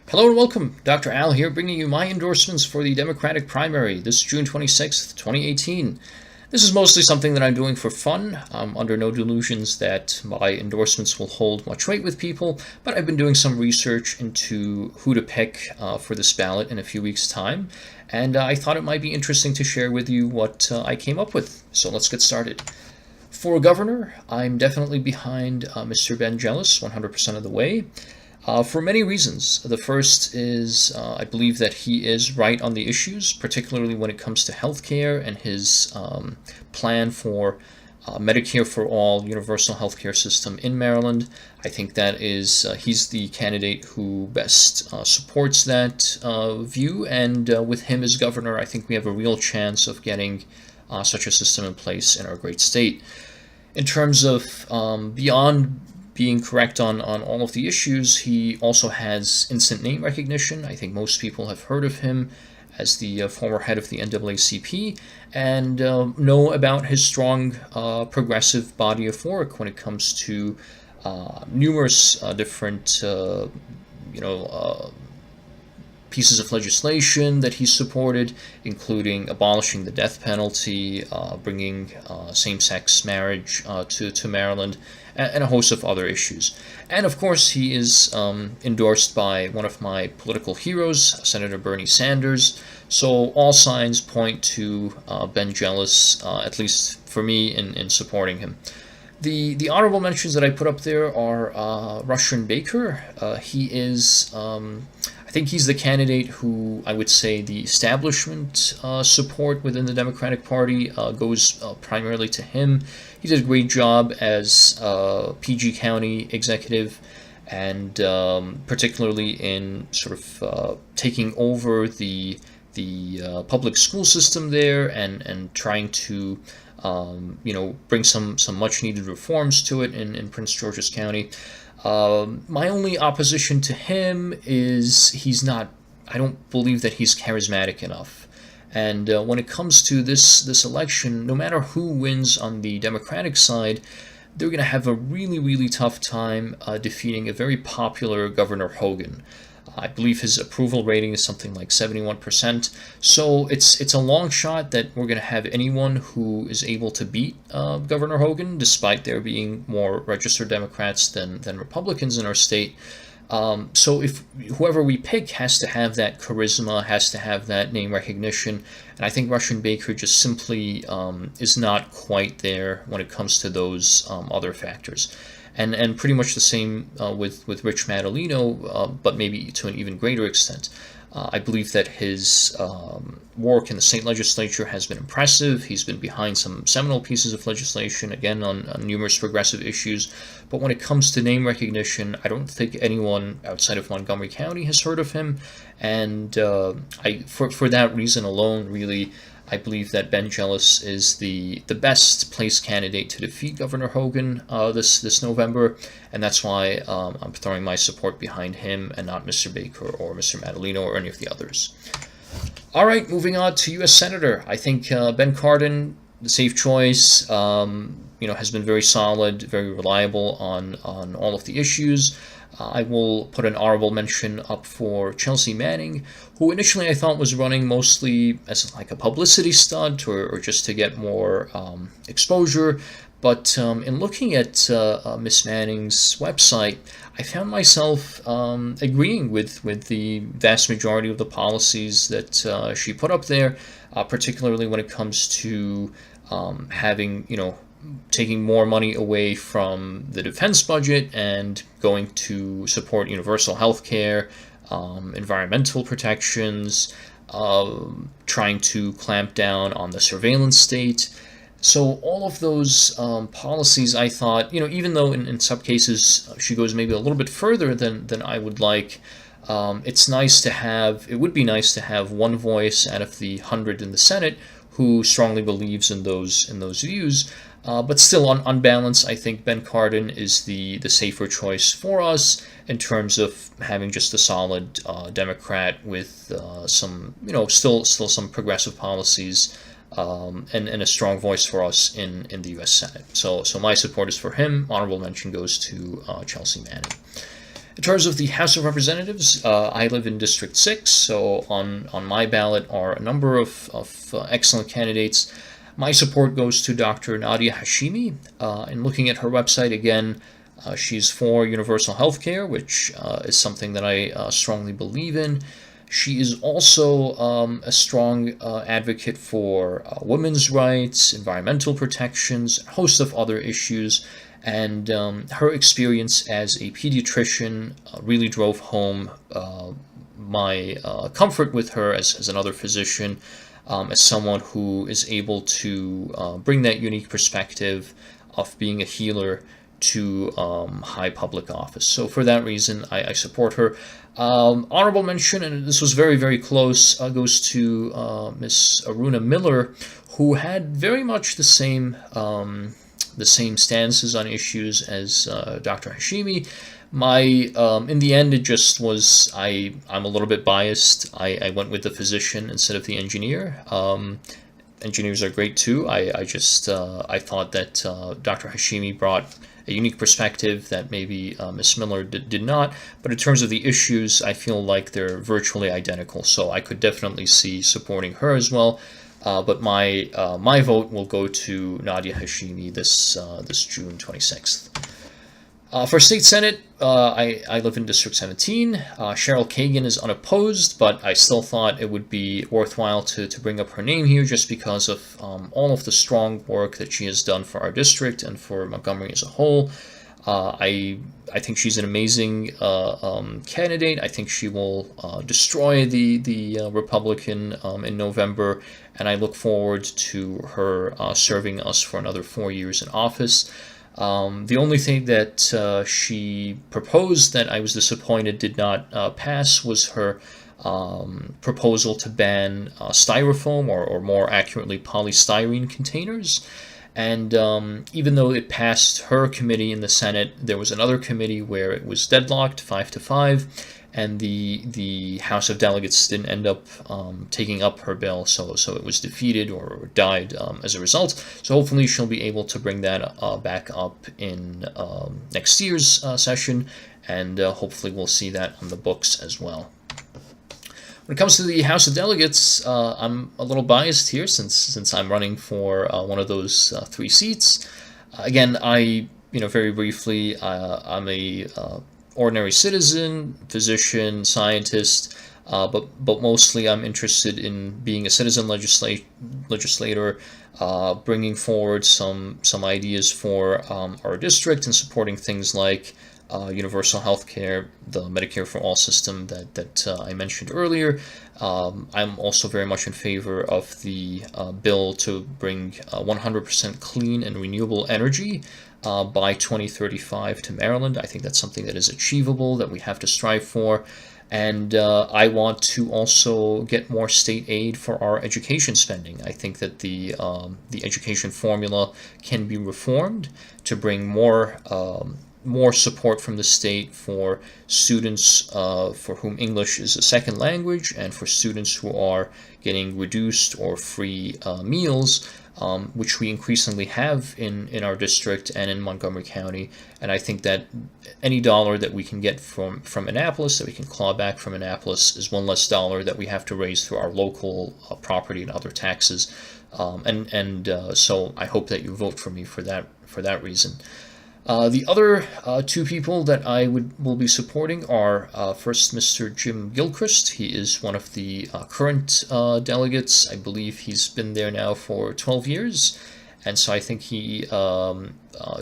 Hello and welcome. Dr. Al here, bringing you my endorsements for the Democratic primary this June 26th, 2018. This is mostly something that I'm doing for fun. I'm under no delusions that my endorsements will hold much weight with people, but I've been doing some research into who to pick for this ballot in a few weeks' time, and I thought it might be interesting to share with you what I came up with. So let's get started. For governor, I'm definitely behind Mr. Ben Jealous 100% of the way. For many reasons. The first is I believe that he is right on the issues, particularly when it comes to healthcare and his plan for Medicare for all, universal healthcare system in Maryland. I think that is he's the candidate who best supports that view, and with him as governor, I think we have a real chance of getting such a system in place in our great state. In terms of beyond being correct on all of the issues, he also has instant name recognition. I think most people have heard of him as the former head of the NAACP and know about his strong progressive body of work when it comes to numerous different pieces of legislation that he supported, including abolishing the death penalty, bringing same-sex marriage to Maryland, and a host of other issues. And of course, he is endorsed by one of my political heroes, Senator Bernie Sanders. So all signs point to Ben Jealous, at least for me, in supporting him. The honorable mentions that I put up there are Rushern Baker. He is I think he's the candidate who I would say the establishment support within the Democratic Party goes primarily to him. He did a great job as PG County executive, and particularly in sort of taking over the public school system there and trying to bring some much needed reforms to it in Prince George's County. My only opposition to him is I don't believe that he's charismatic enough. And when it comes to this election, no matter who wins on the Democratic side, they're going to have a really, really tough time defeating a very popular Governor Hogan. I believe his approval rating is something like 71%. So it's a long shot that we're going to have anyone who is able to beat Governor Hogan, despite there being more registered Democrats than Republicans in our state. So if whoever we pick has to have that charisma, has to have that name recognition, and I think Rushern Baker just simply is not quite there when it comes to those other factors. And pretty much the same with Rich Madaleno, but maybe to an even greater extent. I believe that his work in the state legislature has been impressive. He's been behind some seminal pieces of legislation, again, on numerous progressive issues. But when it comes to name recognition, I don't think anyone outside of Montgomery County has heard of him. And for that reason alone, really, I believe that Ben Jealous is the best placed candidate to defeat Governor Hogan this November, and that's why I'm throwing my support behind him and not Mr. Baker or Mr. Madaleno or any of the others. All right, moving on to U.S. Senator. I think Ben Cardin, the safe choice, has been very solid, very reliable on all of the issues. I will put an honorable mention up for Chelsea Manning, who initially I thought was running mostly as like a publicity stunt or just to get more exposure. But in looking at Miss Manning's website, I found myself agreeing with the vast majority of the policies that she put up there, particularly when it comes to having, taking more money away from the defense budget and going to support universal health care, environmental protections, trying to clamp down on the surveillance state. So all of those policies, I thought, even though in some cases she goes maybe a little bit further than I would like, it would be nice to have one voice out of the 100 in the Senate who strongly believes in those views. But still, on balance, I think Ben Cardin is the safer choice for us in terms of having just a solid Democrat with some, still some progressive policies and a strong voice for us in the U.S. Senate. So my support is for him. Honorable mention goes to Chelsea Manning. In terms of the House of Representatives, I live in District 6, so on my ballot are a number of excellent candidates. My support goes to Dr. Nadia Hashimi. And looking at her website again, she's for universal health care, which is something that I strongly believe in. She is also a strong advocate for women's rights, environmental protections, a host of other issues. And her experience as a pediatrician really drove home my comfort with her as another physician, as someone who is able to bring that unique perspective of being a healer to high public office. So for that reason, I support her. Honorable mention, and this was very, very close, goes to Miss Aruna Miller, who had very much the same stances on issues as Dr. Hashimi. In the end, it just was, I'm a little bit biased. I went with the physician instead of the engineer. Engineers are great too. I thought that Dr. Hashimi brought a unique perspective that maybe Ms. Miller did not. But in terms of the issues, I feel like they're virtually identical. So I could definitely see supporting her as well. But my vote will go to Nadia Hashimi this June 26th. For State Senate, I live in District 17. Cheryl Kagan is unopposed, but I still thought it would be worthwhile to bring up her name here just because of all of the strong work that she has done for our district and for Montgomery as a whole. I think she's an amazing candidate. I think she will destroy the Republican in November, and I look forward to her serving us for another 4 years in office. The only thing that she proposed that I was disappointed did not pass was her proposal to ban styrofoam, or more accurately polystyrene containers. And even though it passed her committee in the Senate, there was another committee where it was deadlocked 5-5, and the House of Delegates didn't end up taking up her bill, so it was defeated or died as a result. So hopefully she'll be able to bring that back up in next year's session, and hopefully we'll see that on the books as well. When it comes to the House of Delegates, I'm a little biased here since I'm running for one of those 3 seats. Again, very briefly, I'm a ordinary citizen, physician, scientist, but mostly I'm interested in being a citizen legislator, bringing forward some ideas for our district and supporting things like universal health care, the Medicare for All system that I mentioned earlier. I'm also very much in favor of the bill to bring 100% clean and renewable energy by 2035 to Maryland. I think that's something that is achievable, that we have to strive for. And I want to also get more state aid for our education spending. I think that the education formula can be reformed to bring more support from the state for students for whom English is a second language, and for students who are getting reduced or free meals, which we increasingly have in our district and in Montgomery County. And I think that any dollar that we can get from Annapolis, that we can claw back from Annapolis, is one less dollar that we have to raise through our local property and other taxes. So I hope that you vote for me for that reason. The other 2 people that I will be supporting are first Mr. Jim Gilchrist. He is one of the current delegates. I believe he's been there now for 12 years, and so I think he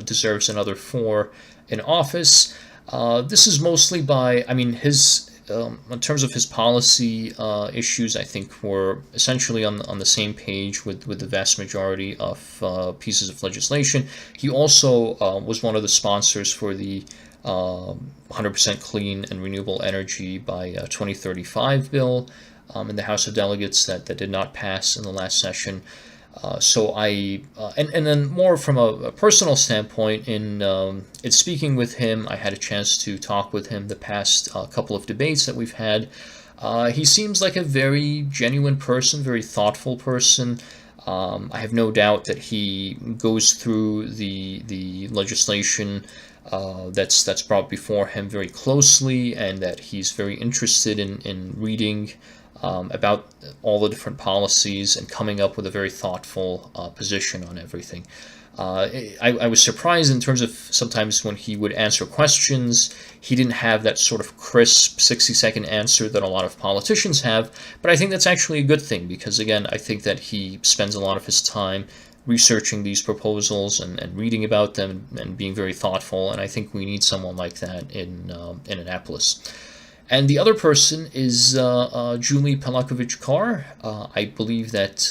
deserves another 4 in office. This is mostly his in terms of his policy issues, I think we're essentially on the same page with the vast majority of pieces of legislation. He also was one of the sponsors for the 100% clean and renewable energy by 2035 bill in the House of Delegates that did not pass in the last session. And then more from a personal standpoint, in speaking with him, I had a chance to talk with him the past couple of debates that we've had. He seems like a very genuine person, very thoughtful person. I have no doubt that he goes through the legislation that's brought before him very closely, and that he's very interested in reading about all the different policies and coming up with a very thoughtful position on everything. I was surprised in terms of sometimes when he would answer questions, he didn't have that sort of crisp 60-second answer that a lot of politicians have, but I think that's actually a good thing, because again, I think that he spends a lot of his time researching these proposals and reading about them and being very thoughtful, and I think we need someone like that in Annapolis. And the other person is Julie Palakovich Carr. I believe that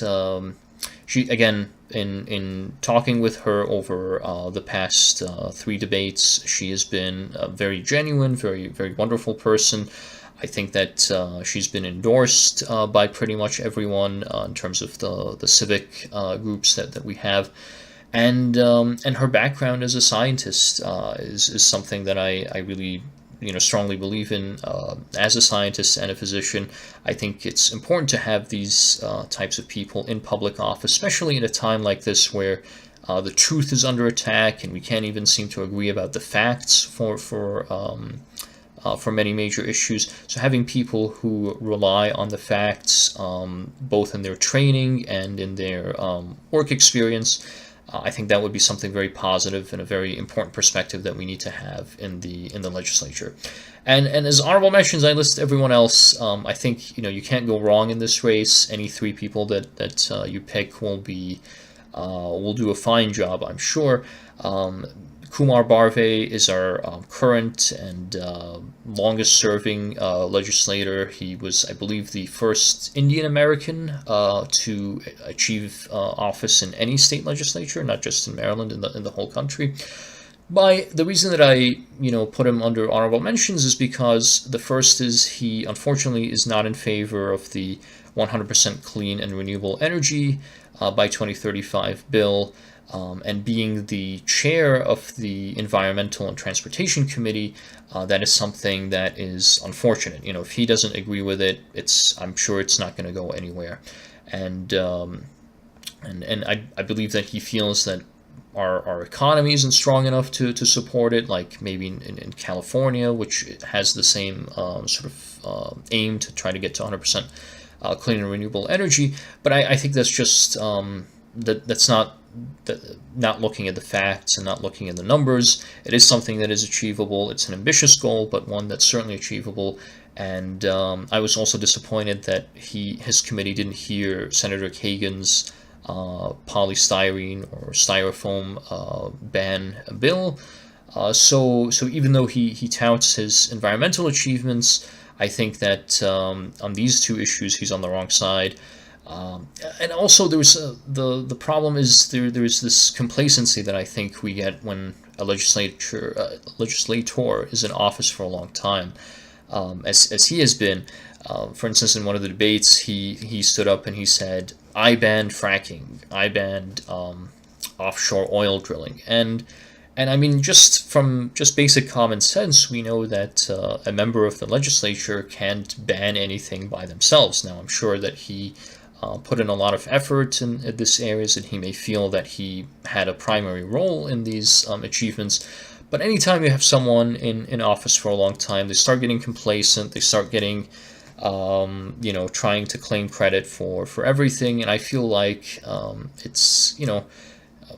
she, again, in talking with her over the past 3 debates, she has been a very genuine, very wonderful person. I think that she's been endorsed by pretty much everyone in terms of the civic groups that we have. And her background as a scientist is something that I really strongly believe in. As a scientist and a physician, I think it's important to have these types of people in public office, especially in a time like this where the truth is under attack and we can't even seem to agree about the facts for many major issues. So having people who rely on the facts, both in their training and in their work experience, I think that would be something very positive and a very important perspective that we need to have in the legislature. And as honorable mentions, I list everyone else. I think you can't go wrong in this race. Any 3 people that you pick will do a fine job, I'm sure. Kumar Barve is our current and longest-serving legislator. He was, I believe, the first Indian American to achieve office in any state legislature, not just in Maryland, in the whole country. The reason that I put him under honorable mentions is because the first is he unfortunately is not in favor of the 100% clean and renewable energy by 2035 bill. And being the chair of the Environmental and Transportation Committee, that is something that is unfortunate. If he doesn't agree with it, I'm sure it's not going to go anywhere. And I believe that he feels that our economy isn't strong enough to support it, like maybe in California, which has the same sort of aim to try to get to 100% clean and renewable energy. But I think that's just that's not looking at the facts and not looking at the numbers. It is something that is achievable. It's an ambitious goal, but one that's certainly achievable. And I was also disappointed that his committee didn't hear Senator Kagan's polystyrene or styrofoam ban bill. So even though he touts his environmental achievements, I think that on these 2 issues he's on the wrong side. And also there's the problem is there's this complacency that I think we get when a legislator is in office for a long time, as he has been. For instance, in one of the debates, he stood up and he said, "I banned fracking. I banned offshore oil drilling." And I mean, just from basic common sense, we know that a member of the legislature can't ban anything by themselves. Now, I'm sure that he put in a lot of effort in this areas, and he may feel that he had a primary role in these achievements. But anytime you have someone in office for a long time, they start getting complacent. They start getting, trying to claim credit for everything. And I feel like it's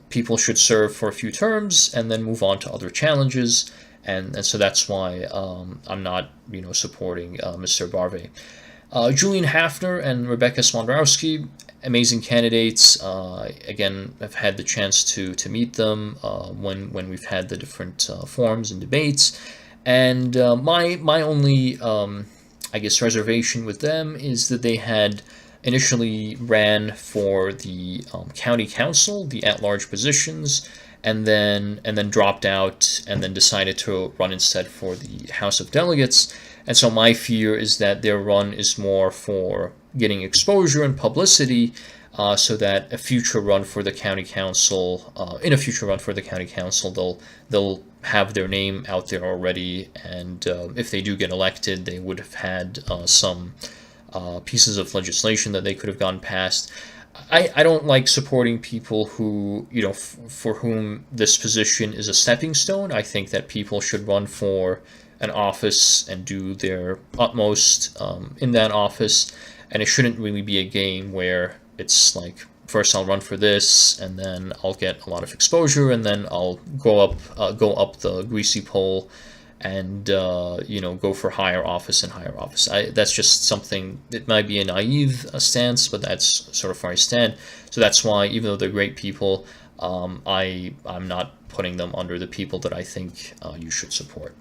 people should serve for a few terms and then move on to other challenges. And so that's why I'm not supporting Mr. Barve. Julian Hafner and Rebecca Swandrowski, amazing candidates. Again, I've had the chance to meet them when we've had the different forums and debates. And my only, reservation with them is that they had initially ran for the county council, the at-large positions, and then dropped out and then decided to run instead for the House of Delegates. And so my fear is that their run is more for getting exposure and publicity, so that a future run for the county council, they'll have their name out there already. And if they do get elected, they would have had some pieces of legislation that they could have gone past. I don't like supporting people who, for whom this position is a stepping stone. I think that people should run for an office and do their utmost in that office, and it shouldn't really be a game where it's like, first I'll run for this, and then I'll get a lot of exposure, and then I'll go up the greasy pole, and go for higher office and higher office. That's just something. It might be a naive stance, but that's sort of where I stand. So that's why, even though they're great people, I'm not putting them under the people that I think you should support.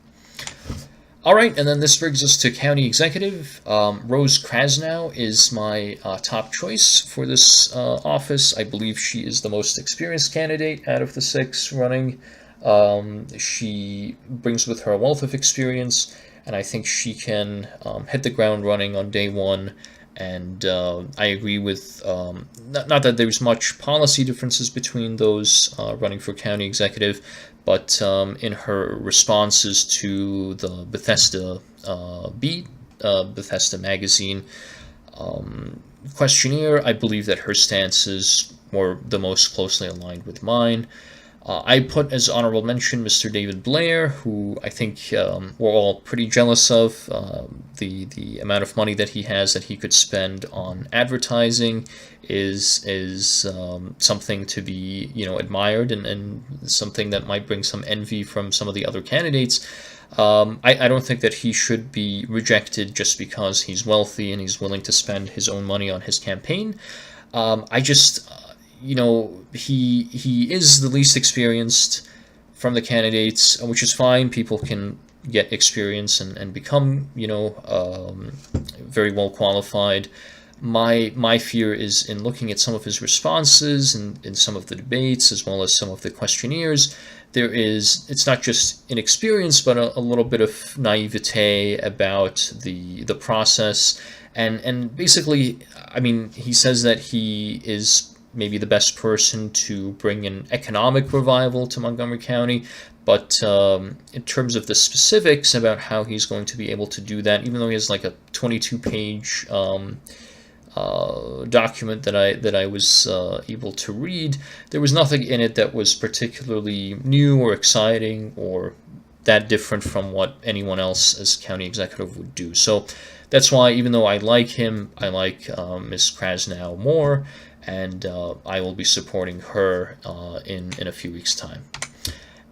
All right, and then this brings us to county executive. Rose Krasnow is my top choice for this office. I believe she is the most experienced candidate out of the 6 running. She brings with her a wealth of experience, and I think she can hit the ground running on day one. And I agree with, not that there's much policy differences between those running for county executive, but in her responses to the Bethesda Beat, Bethesda Magazine questionnaire, I believe that her stances were the most closely aligned with mine. I put as honorable mention Mr. David Blair, who I think we're all pretty jealous of. The amount of money that he has that he could spend on advertising is something to be admired, and something that might bring some envy from some of the other candidates. I don't think that he should be rejected just because he's wealthy and he's willing to spend his own money on his campaign. I just he is the least experienced from the candidates, which is fine. People can get experience and become, very well qualified. My fear is in looking at some of his responses and in some of the debates, as well as some of the questionnaires. It's not just inexperience, but a little bit of naivete about the process. And basically, I mean, he says that he is maybe the best person to bring an economic revival to Montgomery County, but in terms of the specifics about how he's going to be able to do that, even though he has like a 22-page document that I was able to read, there was nothing in it that was particularly new or exciting or that different from what anyone else as county executive would do. So that's why, even though I like him, I like Ms. Krasnow more, and I will be supporting her in a few weeks' time.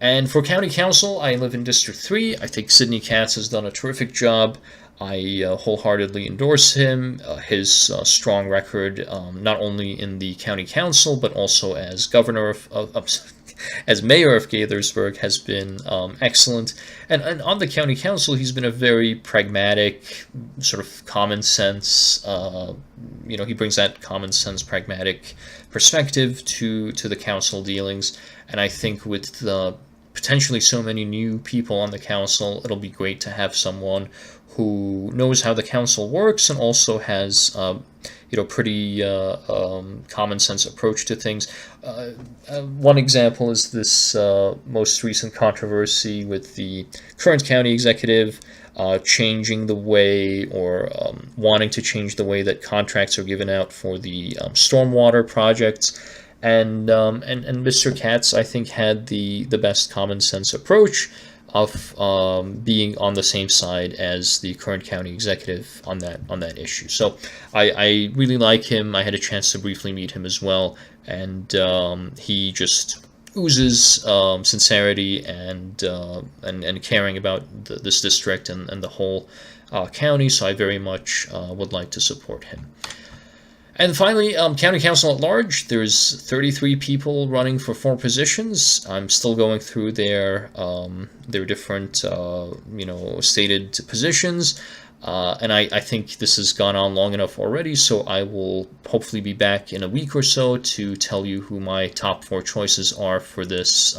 And for County Council, I live in District 3. I think Sidney Katz has done a terrific job. I wholeheartedly endorse him. His strong record, not only in the County Council, but also as governor as mayor of Gaithersburg, has been excellent. And on the County Council, he's been a very pragmatic, sort of common sense, he brings that common sense, pragmatic perspective to the council dealings. And I think with the potentially so many new people on the council, it'll be great to have someone who knows how the council works and also has pretty common sense approach to things. One example is this most recent controversy with the current county executive changing the way, or wanting to change the way that contracts are given out for the stormwater projects. And Mr. Katz, I think, had the best common sense approach of being on the same side as the current county executive on that issue. So I really like him. I had a chance to briefly meet him as well, and he just oozes sincerity and caring about this district and the whole county. So I very much would like to support him. And finally, County Council at large, there's 33 people running for 4 positions. I'm still going through their different, stated positions. And I think this has gone on long enough already, so I will hopefully be back in a week or so to tell you who my top 4 choices are for this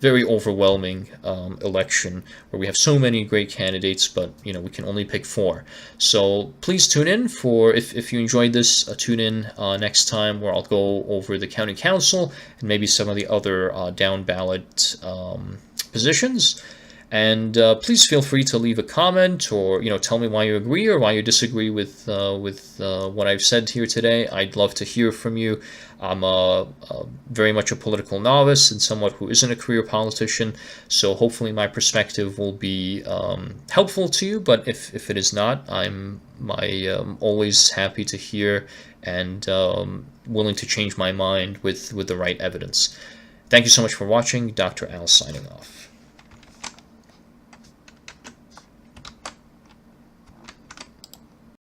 very overwhelming election, where we have so many great candidates, but we can only pick 4. So please tune in for, if you enjoyed this, tune in next time, where I'll go over the county council and maybe some of the other down ballot positions. And please feel free to leave a comment, or tell me why you agree or why you disagree with what I've said here today. I'd love to hear from you. I'm very much a political novice and someone who isn't a career politician, so hopefully my perspective will be helpful to you. But if it is not, I'm always happy to hear and willing to change my mind with the right evidence. Thank you so much for watching. Dr. Al signing off.